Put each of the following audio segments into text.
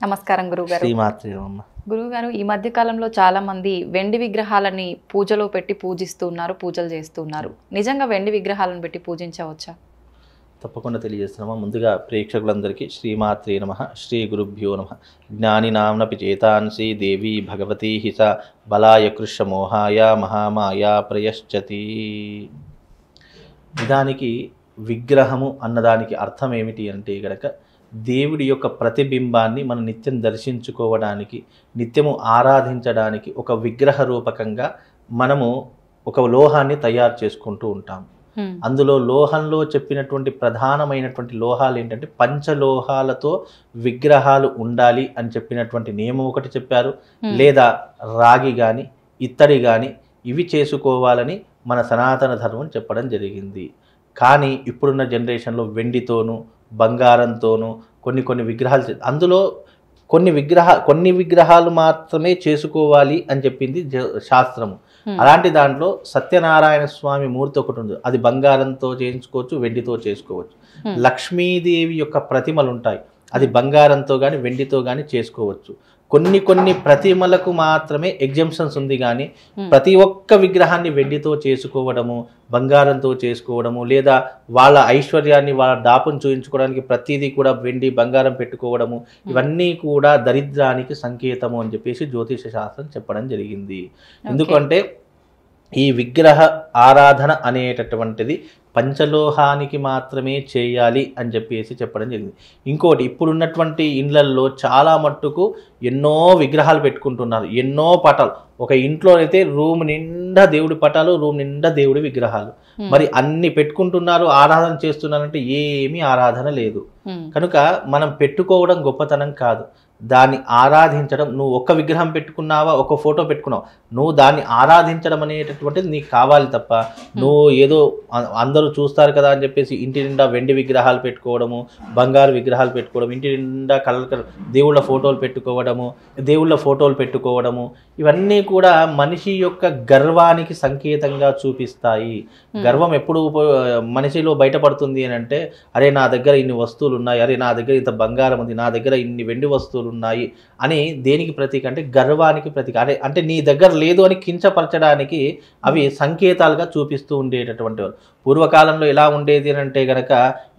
నమస్కారం గురుగారు. శ్రీమాత్రే నమః. గురుగారు, ఈ మధ్య కాలంలో చాలా మంది వెండి విగ్రహాలని పూజలో పెట్టి పూజిస్తున్నారు, పూజలు చేస్తున్నారు. నిజంగా వెండి విగ్రహాలను పెట్టి పూజించవచ్చా? తప్పకుండా తెలియజేస్తున్నామా. ముందుగా ప్రేక్షకులందరికీ శ్రీమాత్రే నమః, శ్రీ గురుభ్యో నమః. జ్ఞానినాంనపి చేతాంసి దేవి భగవతి హిస బలాయ కృష్ణ మోహాయ మహామాయా ప్రయశ్చతి. నిజానికి విగ్రహము అన్నదానికి అర్థం ఏమిటి అంటే గనక దేవుడి యొక్క ప్రతిబింబాన్ని మనం నిత్యం దర్శించుకోవడానికి, నిత్యము ఆరాధించడానికి ఒక విగ్రహ రూపకంగా మనము ఒక లోహాన్ని తయారు చేసుకుంటూ ఉంటాం. అందులో లోహంలో చెప్పినటువంటి ప్రధానమైనటువంటి లోహాలు ఏంటంటే పంచలోహాలతో విగ్రహాలు ఉండాలి అని చెప్పినటువంటి నియమం ఒకటి చెప్పారు. లేదా రాగి కానీ ఇత్తడి కానీ ఇవి చేసుకోవాలని మన సనాతన ధర్మం చెప్పడం జరిగింది. కానీ ఇప్పుడున్న జనరేషన్లో వెండితోనూ బంగారంతోనూ కొన్ని విగ్రహాలు, అందులో కొన్ని విగ్రహాలు మాత్రమే చేసుకోవాలి అని చెప్పింది శాస్త్రము. అలాంటి దాంట్లో సత్యనారాయణ స్వామి మూర్తి ఒకటి ఉంది, అది బంగారంతో చేయించుకోవచ్చు, వెండితో చేసుకోవచ్చు. లక్ష్మీదేవి యొక్క ప్రతిమలు ఉంటాయి, అది బంగారంతో కానీ వెండితో కానీ చేసుకోవచ్చు. కొన్ని ప్రతిమలకు మాత్రమే ఎగ్జంప్షన్స్ ఉంది. కానీ ప్రతి ఒక్క విగ్రహాన్ని వెండితో చేసుకోవడము, బంగారంతో చేసుకోవడము, లేదా వాళ్ళ ఐశ్వర్యాన్ని వాళ్ళ డాపును చూయించుకోవడానికి ప్రతిదీ కూడా వెండి బంగారం పెట్టుకోవడము, ఇవన్నీ కూడా దరిద్రానికి సంకేతము అని చెప్పేసి జ్యోతిష శాస్త్రం చెప్పడం జరిగింది. ఎందుకంటే ఈ విగ్రహ ఆరాధన అనేటటువంటిది పంచలోహానికి మాత్రమే చేయాలి అని చెప్పేసి చెప్పడం జరిగింది. ఇంకోటి, ఇప్పుడున్నటువంటి ఇండ్లల్లో చాలా మట్టుకు ఎన్నో విగ్రహాలు పెట్టుకుంటున్నారు, ఎన్నో పటాలు. ఒక ఇంట్లో అయితే రూమ్ నిండా దేవుడి పటాలు, రూమ్ నిండా దేవుడి విగ్రహాలు. మరి అన్ని పెట్టుకుంటున్నారు, ఆరాధన చేస్తున్నారంటే ఏమీ ఆరాధన లేదు. కనుక మనం పెట్టుకోవడం గొప్పతనం కాదు, దాన్ని ఆరాధించడం. నువ్వు ఒక్క విగ్రహం పెట్టుకున్నావా, ఒక ఫోటో పెట్టుకున్నావు, నువ్వు దాన్ని ఆరాధించడం అనేటటువంటిది నీకు కావాలి తప్ప నువ్వు ఏదో అందరూ చూస్తారు కదా అని చెప్పేసి ఇంటి నిండా వెండి విగ్రహాలు పెట్టుకోవడము, బంగారు విగ్రహాలు పెట్టుకోవడం, ఇంటి నిండా దేవుళ్ళ ఫోటోలు పెట్టుకోవడము, ఇవన్నీ కూడా మనిషి యొక్క గర్వానికి సంకేతంగా చూపిస్తాయి. గర్వం ఎప్పుడు మనిషిలో బయటపడుతుంది అని అంటే, అరే నా దగ్గర ఇన్ని వస్తువులు ఉన్నాయి, అరే నా దగ్గర ఇంత బంగారం ఉంది, నా దగ్గర ఇన్ని వెండి వస్తువులు ఉన్నాయి అని దేనికి ప్రతీక అంటే గర్వానికి ప్రతీక. అంటే నీ దగ్గర లేదు అని కించపరచడానికి అవి సంకేతాలుగా చూపిస్తూ ఉండేటటువంటి వారు. పూర్వకాలంలో ఎలా ఉండేది అని అంటే గనక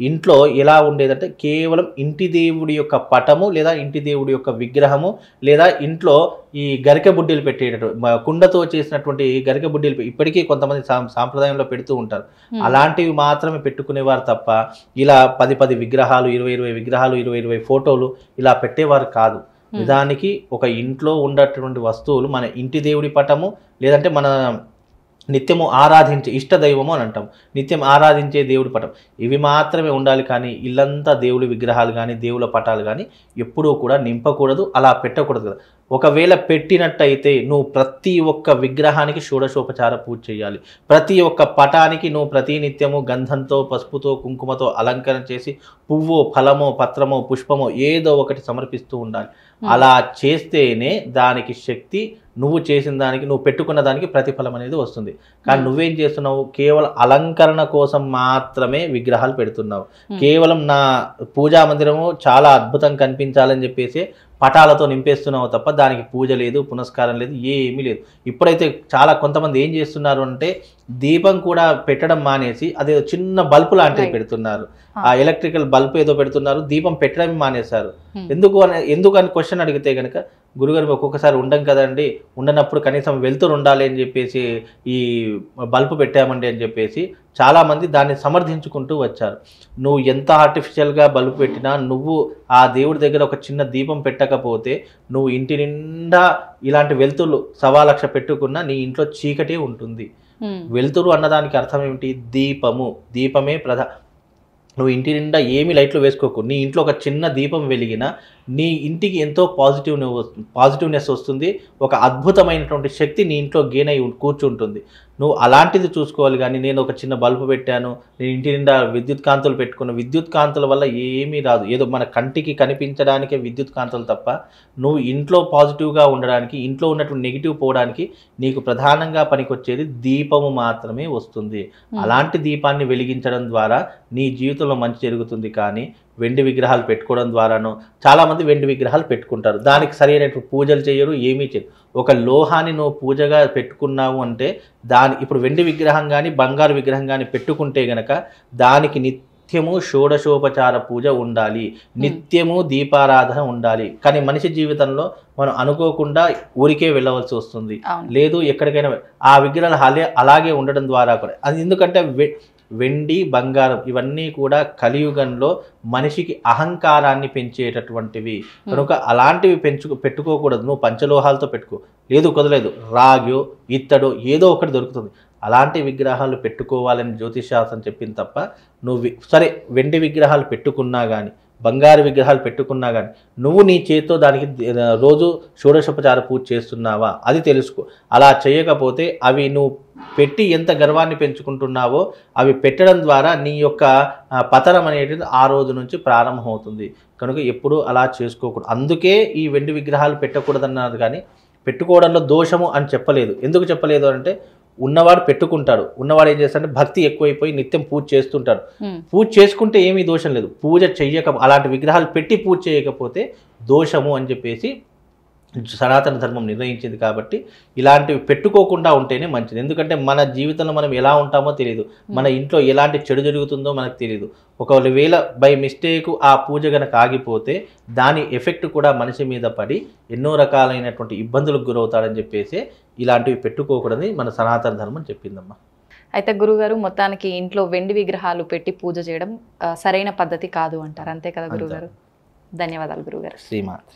ఇంట్లో ఎలా ఉండేదంటే కేవలం ఇంటి దేవుడి యొక్క పటము లేదా ఇంటి దేవుడి యొక్క విగ్రహము, లేదా ఇంట్లో ఈ గరిక బుడ్డీలు పెట్టేటటువంటి కుండతో చేసినటువంటి గరిక బుడ్డీలు ఇప్పటికీ కొంతమంది సాంప్రదాయంలో పెడుతూ ఉంటారు. అలాంటివి మాత్రమే పెట్టుకునేవారు తప్ప ఇలా 10 విగ్రహాలు, 20 విగ్రహాలు, 20 ఫోటోలు ఇలా పెట్టేవారు కాదు. నిజానికి ఒక ఇంట్లో ఉన్నటువంటి వస్తువులు మన ఇంటి దేవుడి పటము, లేదంటే మన నిత్యము ఆరాధించే ఇష్టదైవము అని అంటాం, నిత్యం ఆరాధించే దేవుడి పటం, ఇవి మాత్రమే ఉండాలి. కానీ ఇల్లంతా దేవుడి విగ్రహాలు కానీ దేవుళ్ళ పటాలు కానీ ఎప్పుడూ కూడా నింపకూడదు, అలా పెట్టకూడదు కదా. ఒకవేళ పెట్టినట్టయితే నువ్వు ప్రతి ఒక్క విగ్రహానికి షోడశోపచార పూజ చేయాలి. ప్రతి ఒక్క పటానికి నువ్వు ప్రతి నిత్యము గంధంతో, పసుపుతో, కుంకుమతో అలంకరణ చేసి పువ్వు, ఫలమో, పత్రమో, పుష్పమో ఏదో ఒకటి సమర్పిస్తూ ఉండాలి. అలా చేస్తేనే దానికి శక్తి, నువ్వు చేసిన దానికి, నువ్వు పెట్టుకున్న దానికి ప్రతిఫలం అనేది వస్తుంది. కానీ నువ్వేం చేస్తున్నావు, కేవలం అలంకరణ కోసం మాత్రమే విగ్రహాలు పెడుతున్నావు. కేవలం నా పూజా మందిరము చాలా అద్భుతం కనిపించాలని చెప్పేసి పటాలతో నింపేస్తున్నావు తప్ప దానికి పూజ లేదు, పునస్కారం లేదు, ఏమీ లేదు. ఇప్పుడైతే కొంతమంది ఏం చేస్తున్నారు అంటే దీపం కూడా పెట్టడం మానేసి అదే చిన్న బల్బు లాంటిది పెడుతున్నారు, ఆ ఎలక్ట్రికల్ బల్బు ఏదో పెడుతున్నారు, దీపం పెట్టడం మానేశారు. ఎందుకు అని క్వశ్చన్ అడిగితే కనుక, గురుగారు ఒక్కొక్కసారి ఉండం కదండి, ఉండనప్పుడు కనీసం వెలుతురు ఉండాలి అని చెప్పేసి ఈ బల్బు పెట్టామండి అని చెప్పేసి చాలామంది దాన్ని సమర్థించుకుంటూ వచ్చారు. నువ్వు ఎంత ఆర్టిఫిషియల్గా బల్బు పెట్టినా, నువ్వు ఆ దేవుడి దగ్గర ఒక చిన్న దీపం పెట్టకపోతే, నువ్వు ఇంటి నిండా ఇలాంటి వెలుతురు 1,00,000 పెట్టుకున్నా నీ ఇంట్లో చీకటే ఉంటుంది. వెలుతురు అన్నదానికి అర్థం ఏమిటి, దీపమే నువ్వు ఇంటి నిండా ఏమి లైట్లు వేసుకోకు, నీ ఇంట్లో ఒక చిన్న దీపం వెలిగినా నీ ఇంటికి ఎంతో పాజిటివ్నెస్ వస్తుంది, ఒక అద్భుతమైనటువంటి శక్తి నీ ఇంట్లో గెయిన్ అయి కూర్చుంటుంది. నువ్వు అలాంటిది చూసుకోవాలి. కానీ నేను ఒక చిన్న బల్బు పెట్టాను, నేను ఇంటి నిండా విద్యుత్ కాంతులు పెట్టుకున్న, విద్యుత్ కాంతుల వల్ల ఏమీ రాదు. ఏదో మన కంటికి కనిపించడానికే విద్యుత్ కాంతులు తప్ప నువ్వు ఇంట్లో పాజిటివ్గా ఉండడానికి, ఇంట్లో ఉన్నటువంటి నెగిటివ్ పోవడానికి నీకు ప్రధానంగా పనికొచ్చేది దీపము మాత్రమే వస్తుంది. అలాంటి దీపాన్ని వెలిగించడం ద్వారా నీ జీవితంలో మంచి జరుగుతుంది. కానీ వెండి విగ్రహాలు పెట్టుకోవడం ద్వారానో చాలామంది వెండి విగ్రహాలు పెట్టుకుంటారు, దానికి సరైన పూజలు చేయరు, ఏమీ చేయరు. ఒక లోహాన్ని నువ్వు పూజగా పెట్టుకున్నావు అంటే ఇప్పుడు వెండి విగ్రహం కానీ బంగారు విగ్రహం కానీ పెట్టుకుంటే గనక దానికి నిత్యము షోడశోపచార పూజ ఉండాలి, నిత్యము దీపారాధన ఉండాలి. కానీ మనిషి జీవితంలో మనం అనుకోకుండా ఊరికే వెళ్ళవలసి వస్తుంది, లేదు ఎక్కడికైనా ఆ విగ్రహాలు అలాగే ఉండడం ద్వారా కూడా అది ఎందుకంటే వెండి బంగారం ఇవన్నీ కూడా కలియుగంలో మనిషికి అహంకారాన్ని పెంచేటటువంటివి కనుక అలాంటివి పెట్టుకోకూడదు. నువ్వు పంచలోహాలతో పెట్టుకో, లేదు కుదరలేదు రాగియో ఇత్తడో ఏదో ఒకటి దొరుకుతుంది, అలాంటి విగ్రహాలు పెట్టుకోవాలని జ్యోతిషాస్త్రం చెప్పింది తప్ప నువ్వు సరే వెండి విగ్రహాలు పెట్టుకున్నా కానీ బంగారు విగ్రహాలు పెట్టుకున్నా కానీ నువ్వు నీ చేతితో దానికి రోజు షోడశోపచార పూజ చేస్తున్నావా అది తెలుసుకో. అలా చేయకపోతే అవి నువ్వు పెట్టి ఎంత గర్వాన్ని పెంచుకుంటున్నావో అవి పెట్టడం ద్వారా నీ యొక్క పతనం అనేది ఆ రోజు నుంచి ప్రారంభమవుతుంది. కనుక ఎప్పుడూ అలా చేసుకోకూడదు. అందుకే ఈ వెండి విగ్రహాలు పెట్టకూడదన్నారు, కానీ పెట్టుకోవడంలో దోషము అని చెప్పలేదు. ఎందుకు చెప్పలేదు అంటే ఉన్నవాడు పెట్టుకుంటాడు, ఉన్నవాడు ఏం చేస్తాడంటే భక్తి ఎక్కువైపోయి నిత్యం పూజ చేస్తుంటాడు. పూజ చేసుకుంటే ఏమీ దోషం లేదు, పూజ అలాంటి విగ్రహాలు పెట్టి పూజ చేయకపోతే దోషము అని చెప్పేసి సనాతన ధర్మం నిర్ణయించింది. కాబట్టి ఇలాంటివి పెట్టుకోకుండా ఉంటేనే మంచిది. ఎందుకంటే మన జీవితంలో మనం ఎలా ఉంటామో తెలియదు, మన ఇంట్లో ఎలాంటి చెడు జరుగుతుందో మనకు తెలియదు. ఒకవేళ బై మిస్టేక్ ఆ పూజ గనక ఆగిపోతే దాని ఎఫెక్ట్ కూడా మనిషి మీద పడి ఎన్నో రకాలైనటువంటి ఇబ్బందులకు గురవుతాడని చెప్పేసి ఇలాంటివి పెట్టుకోకూడదని మన సనాతన ధర్మం చెప్పిందమ్మా. అయితే గురుగారు మొత్తానికి ఇంట్లో వెండి విగ్రహాలు పెట్టి పూజ చేయడం సరైన పద్ధతి కాదు అంటారు, అంతే కదా గురుగారు? ధన్యవాదాలు గురుగారు. శ్రీమాత్.